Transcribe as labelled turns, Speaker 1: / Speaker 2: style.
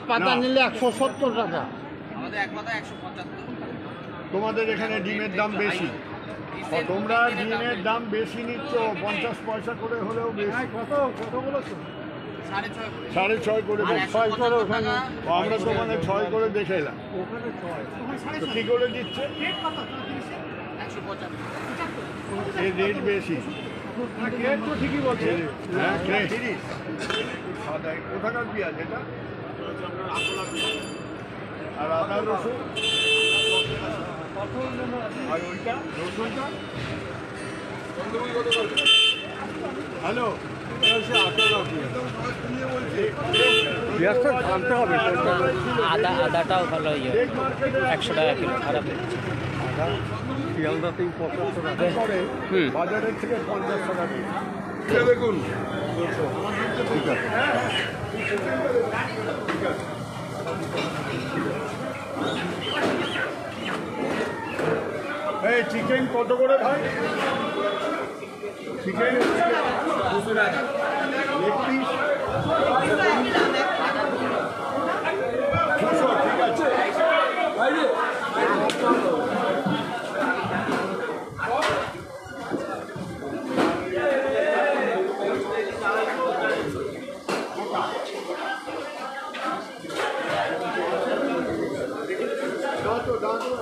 Speaker 1: পাতা নিলে 170 টাকা।
Speaker 2: আমাদের এক পাতা 175।
Speaker 3: তোমাদের এখানে ডিমের দাম বেশি, তোমরা ডিমের দাম বেশি নিচ্ছ, 50 পয়সা করে হলেও বেশি। কত কত বলেছো? 6.5 করে। 6 করে ওখানে, আমরা তো ওখানে 6 করে দেখে এলাম। ওখানে 6 কি করে দিচ্ছে? এই রেট বেশি। রেট তো ঠিকই বলছে। হ্যাঁ, 30। সাদা কোথাকার পেঁয়াজ এটা? আর আদা রসুন আর ওইটা রসুনটা। হ্যালো, জানতে হবে।
Speaker 4: আদাটাও ভালো, 100 টাকা কিলো, খারাপ
Speaker 3: আদা শিয়ালদাতেই 75 টাকা করে, বাজারের থেকে 50 টাকা বেশি। দেখুন, ঠিক আছে, ঠিক আছে। এই চিকেন কত করে ভাই? চিকেন লেগ পিস 200, ঠিক আছে। দাও তো